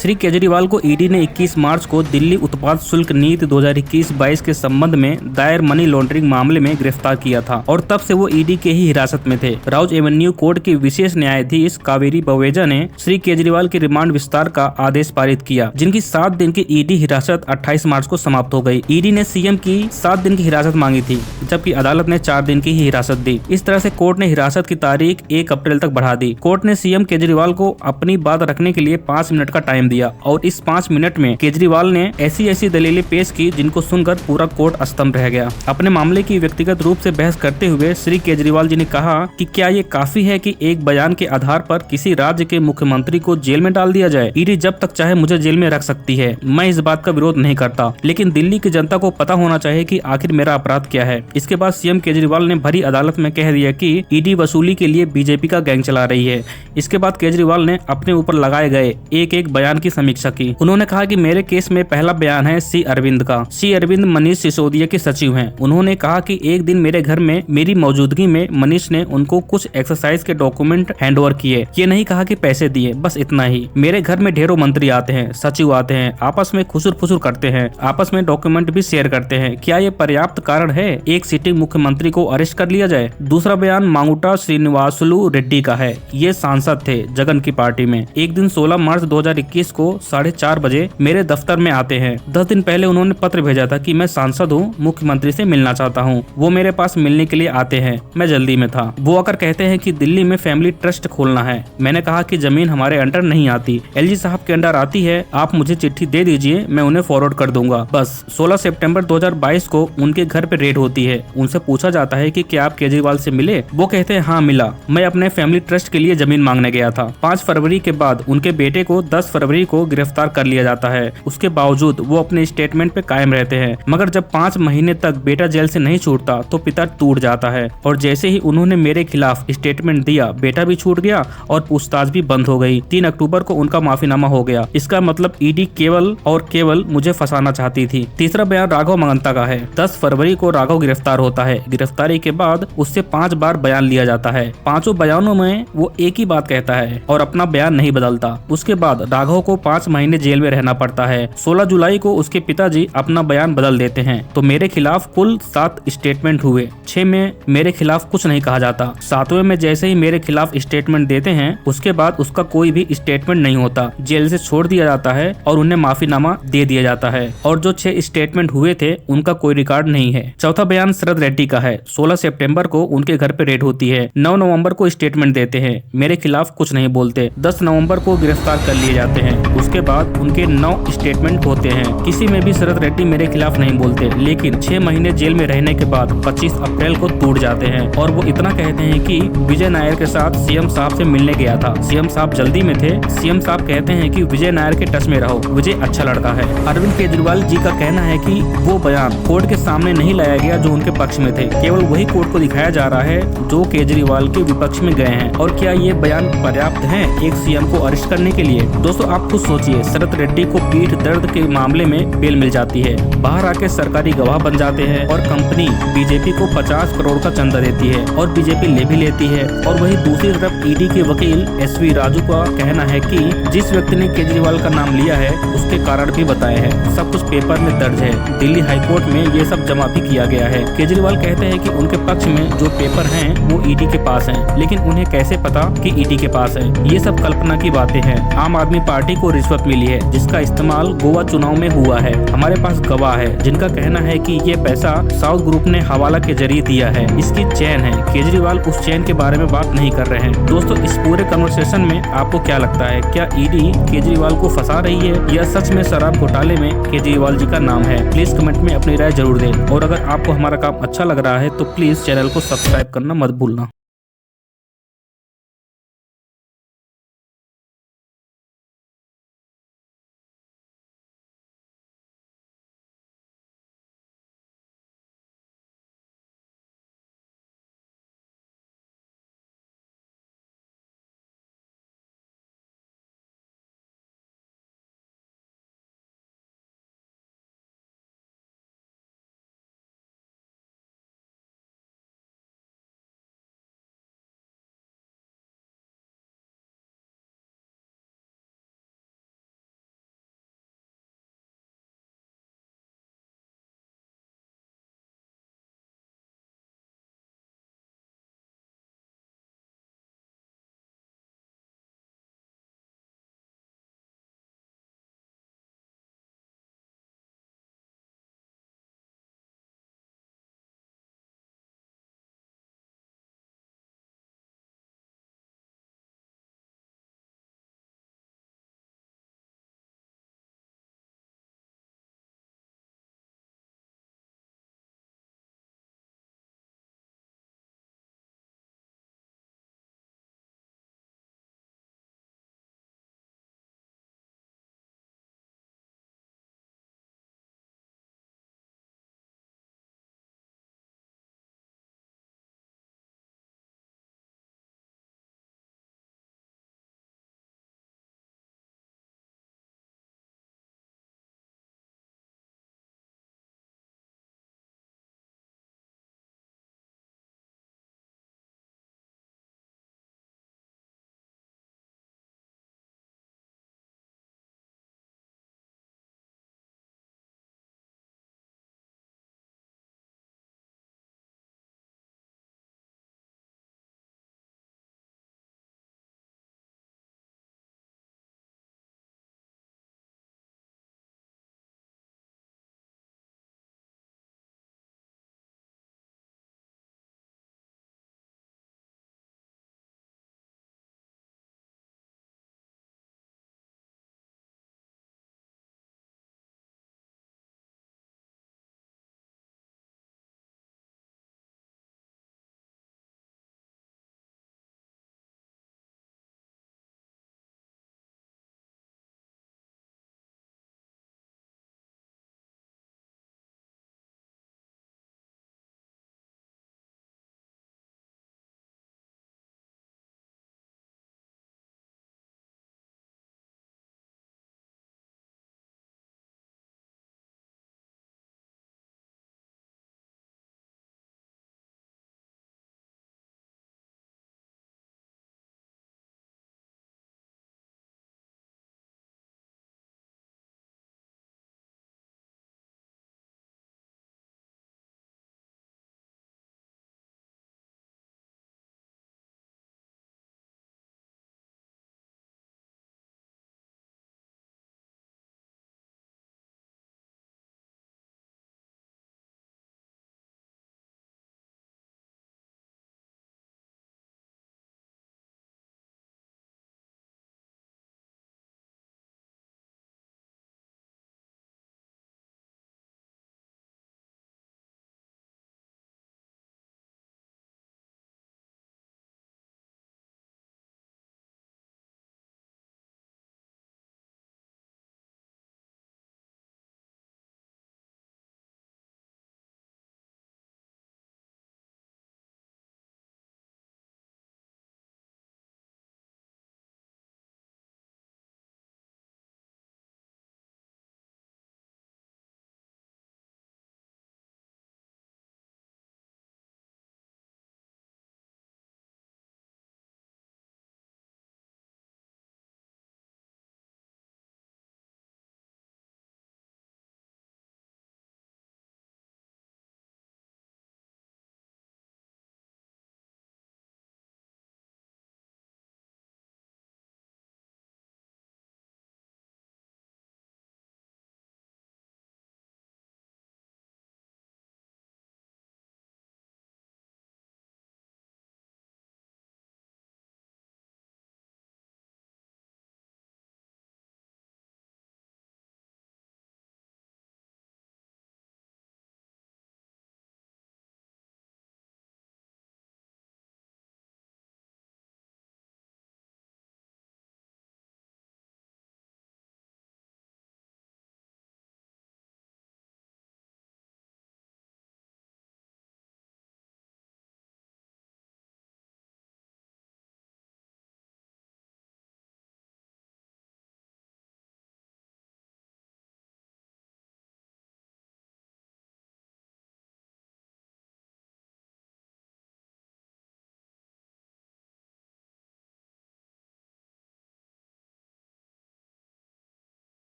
श्री केजरीवाल को ईडी ने 21 मार्च को दिल्ली उत्पाद शुल्क नीति 2021-22 के संबंध में दायर मनी लॉन्ड्रिंग मामले में गिरफ्तार किया था और तब से वो ईडी के ही हिरासत में थे। राउज एवेन्यू कोर्ट की विशेष न्यायाधीश कावेरी बवेजा ने श्री केजरीवाल के रिमांड विस्तार का आदेश पारित किया, जिनकी 7 दिन की ईडी हिरासत 28 मार्च को समाप्त हो गई। ईडी ने सीएम की 7 दिन की हिरासत मांगी थी, जबकि अदालत ने 4 दिन की ही हिरासत दी। इस तरह से कोर्ट ने हिरासत की तारीख 1 अप्रैल तक बढ़ा दी। कोर्ट ने सीएम केजरीवाल को अपनी बात रखने के लिए 5 मिनट का टाइम दिया और इस 5 मिनट में केजरीवाल ने ऐसी दलीलें पेश की जिनको सुनकर पूरा कोर्ट अस्तंभ रह गया। अपने मामले की व्यक्तिगत रूप से बहस करते हुए श्री केजरीवाल जी ने कहा कि क्या ये काफी है कि एक बयान के आधार पर किसी राज्य के मुख्यमंत्री को जेल में डाल दिया जाए। ईडी जब तक चाहे मुझे जेल में रख सकती है, मैं इस बात का विरोध नहीं करता, लेकिन दिल्ली की जनता को पता होना चाहिए कि आखिर मेरा अपराध क्या है। इसके बाद सीएम केजरीवाल ने भरी अदालत में कह दिया कि ईडी वसूली के लिए बीजेपी का गैंग चला रही है। इसके बाद केजरीवाल ने अपने ऊपर लगाए गए एक बयान की समीक्षा की। उन्होंने कहा कि मेरे केस में पहला बयान है सी अरविंद का। सी अरविंद मनीष सिसोदिया के सचिव हैं। उन्होंने कहा कि एक दिन मेरे घर में मेरी मौजूदगी में मनीष ने उनको कुछ एक्सरसाइज के डॉक्यूमेंट हैंडओवर किए। ये नहीं कहा कि पैसे दिए, बस इतना ही। मेरे घर में ढेरों मंत्री आते हैं, सचिव आते हैं, आपस में खुसुर फुसुर करते हैं, आपस में डॉक्यूमेंट भी शेयर करते हैं। क्या ये पर्याप्त कारण है एक सिटिंग मुख्यमंत्री को अरेस्ट कर लिया जाए? दूसरा बयान मांगुटा श्रीनिवासुलु रेड्डी का है। ये सांसद थे जगन की पार्टी में। एक दिन 16 मार्च 2021 को 4:30 बजे मेरे दफ्तर में आते हैं। 10 दिन पहले उन्होंने पत्र भेजा था कि मैं सांसद हूँ, मुख्यमंत्री से मिलना चाहता हूँ। वो मेरे पास मिलने के लिए आते हैं। मैं जल्दी में था। वो आकर कहते हैं कि दिल्ली में फैमिली ट्रस्ट खोलना है। मैंने कहा कि जमीन हमारे अंडर नहीं आती, एलजी साहब के अंडर आती है। आप मुझे चिट्ठी दे दीजिए, मैं उन्हें फॉरवर्ड कर दूंगा बस। 16 सितंबर 2022 को उनके घर पे रेड होती है। उनसे पूछा जाता है कि क्या आप केजरीवाल से मिले? वो कहते हैं हाँ मिला, मैं अपने फैमिली ट्रस्ट के लिए जमीन मांगने गया था। 5 फरवरी के बाद उनके बेटे को 10 फरवरी को गिरफ्तार कर लिया जाता है। उसके बावजूद वो अपने स्टेटमेंट पे कायम रहते हैं, मगर जब 5 महीने तक बेटा जेल से नहीं छूटता तो पिता टूट जाता है। और जैसे ही उन्होंने मेरे खिलाफ स्टेटमेंट दिया, बेटा भी छूट गया और पूछताछ भी बंद हो गई। 3 अक्टूबर को उनका माफीनामा हो गया। इसका मतलब ईडी केवल और केवल मुझे फंसाना चाहती थी। तीसरा बयान राघव मंगता का है। 10 फरवरी को राघव गिरफ्तार होता है। गिरफ्तारी के बाद उससे 5 बार बयान लिया जाता है। 5 बयानों में वो एक ही बात कहता है और अपना बयान नहीं बदलता। उसके बाद राघव को 5 महीने जेल में रहना पड़ता है। 16 जुलाई को उसके पिताजी अपना बयान बदल देते हैं, तो मेरे खिलाफ कुल 7 स्टेटमेंट हुए। 6 में मेरे खिलाफ कुछ नहीं कहा जाता। 7वें में जैसे ही मेरे खिलाफ स्टेटमेंट देते हैं, उसके बाद उसका कोई भी स्टेटमेंट नहीं होता। जेल से छोड़ दिया जाता है और उन्हें माफीनामा दे दिया जाता है। और जो 6 स्टेटमेंट हुए थे उनका कोई रिकॉर्ड नहीं है। चौथा बयान शरद रेड्डी का है। 16 सितंबर को उनके घर पे रेड होती है। 9 नवंबर को स्टेटमेंट देते हैं, मेरे खिलाफ कुछ नहीं बोलते। 10 नवंबर को गिरफ्तार कर लिए जाते हैं। उसके बाद उनके 9 स्टेटमेंट होते हैं, किसी में भी शरद रेड्डी मेरे खिलाफ नहीं बोलते। लेकिन 6 महीने जेल में रहने के बाद 25 अप्रैल को टूट जाते हैं और वो इतना कहते हैं कि विजय नायर के साथ सीएम साहब से मिलने गया था, सीएम साहब जल्दी में थे। सीएम साहब कहते हैं कि विजय नायर के टच में रहो, विजय अच्छा लड़का है। अरविंद केजरीवाल जी का कहना है कि वो बयान कोर्ट के सामने नहीं लाया गया जो उनके पक्ष में थे, केवल वही कोर्ट को दिखाया जा रहा है जो केजरीवाल के विपक्ष में गए हैं। और क्या ये बयान पर्याप्त है एक सीएम को अरेस्ट करने के लिए? दोस्तों आप खुद सोचिए, शरद रेड्डी को पीठ दर्द के मामले में बेल मिल जाती है, बाहर आके सरकारी गवाह बन जाते हैं और कंपनी बीजेपी को 50 करोड़ का चंदा देती है और बीजेपी ले भी लेती है। और वही दूसरी तरफ ईडी के वकील SV राजू का कहना है कि जिस व्यक्ति ने केजरीवाल का नाम लिया है उसके कारण भी बताए हैं। सब कुछ पेपर में दर्ज है। दिल्ली हाईकोर्ट में ये सब जमा भी किया गया है। केजरीवाल कहते हैं कि उनके पक्ष में जो पेपर हैं वो ईडी के पास हैं, लेकिन उन्हें कैसे पता कि ईडी के पास है? ये सब कल्पना की बातें हैं। आम आदमी पार्टी को रिश्वत मिली है जिसका इस्तेमाल गोवा चुनाव में हुआ है। हमारे पास गवाह है जिनका कहना है कि ये पैसा साउथ ग्रुप ने हवाला के जरिए दिया है। इसकी चैन है। केजरीवाल उस चैन के बारे में बात नहीं कर रहे हैं। दोस्तों इस पूरे कन्वर्सेशन में आपको क्या लगता है? क्या ईडी केजरीवाल को फंसा रही है या सच में शराब घोटाले में केजरीवाल जी का नाम है? प्लीज कमेंट में अपनी राय जरूर दें और अगर आपको हमारा काम अच्छा लग रहा है तो प्लीज चैनल को सब्सक्राइब करना मत भूलना।